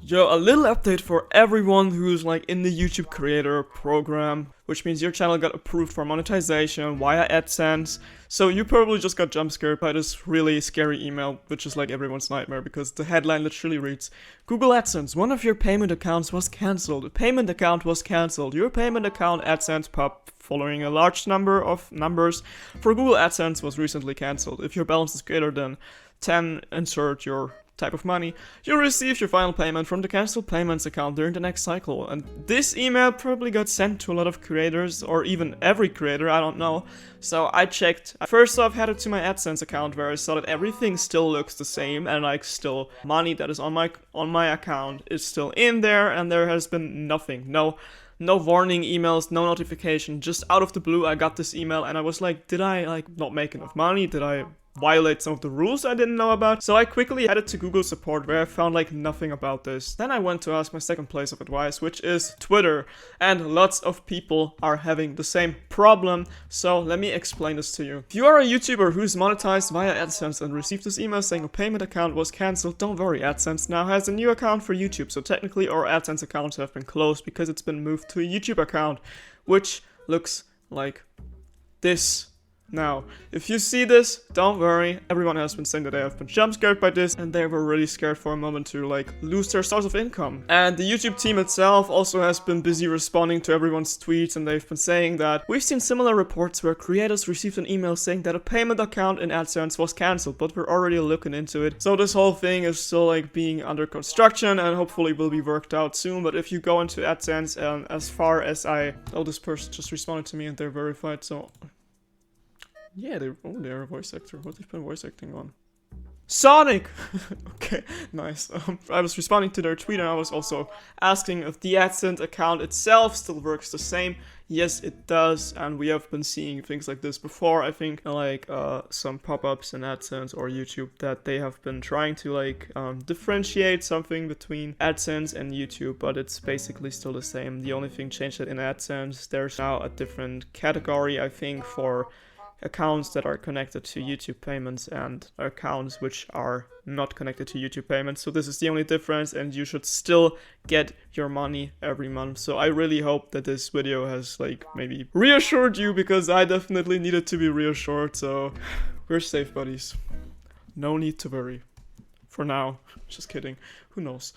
Yo, a little update for everyone who's like in the YouTube creator program, which means your channel got approved for monetization via AdSense. So you probably just got jump scared by this really scary email, which is like everyone's nightmare because the headline literally reads, Google AdSense, one of your payment accounts was cancelled. The payment account was cancelled. Your payment account AdSense pub following a large number of numbers for Google AdSense was recently cancelled. If your balance is greater than 10, insert your type of money, you'll receive your final payment from the cancelled payments account during the next cycle. And this email probably got sent to a lot of creators, or even every creator, I don't know. So I checked. First off, headed to my AdSense account where I saw that everything still looks the same and like still money that is on my account is still in there, and there has been nothing. No warning emails, no notification, just out of the blue I got this email and I was like, did I like not make enough money? Did I violate some of the rules I didn't know about? So I quickly headed to Google support where I found like nothing about this. Then I went to ask my second place of advice, which is Twitter, and lots of people are having the same problem. So let me explain this to you. If you are a YouTuber who's monetized via AdSense and received this email saying a payment account was cancelled, don't worry, AdSense now has a new account for YouTube. So technically our AdSense accounts have been closed because it's been moved to a YouTube account, which looks like this. Now, if you see this, don't worry, everyone has been saying that they have been jump scared by this and they were really scared for a moment to like lose their source of income. And the YouTube team itself also has been busy responding to everyone's tweets, and they've been saying that we've seen similar reports where creators received an email saying that a payment account in AdSense was cancelled, but we're already looking into it. So this whole thing is still like being under construction and hopefully will be worked out soon. But if you go into AdSense, and as far as oh, this person just responded to me and they're verified, so yeah, they're a voice actor. What they've been voice acting on? Sonic! Okay, nice. I was responding to their tweet and I was also asking if the AdSense account itself still works the same. Yes, it does, and we have been seeing things like this before. I think like some pop-ups in AdSense or YouTube that they have been trying to like differentiate something between AdSense and YouTube, but it's basically still the same. The only thing changed that in AdSense, there's now a different category, I think, for accounts that are connected to YouTube payments and accounts which are not connected to YouTube payments. So this is the only difference, and you should still get your money every month. So I really hope that this video has like maybe reassured you, because I definitely needed to be reassured. So we're safe, buddies. No need to worry. For now. Just kidding. Who knows?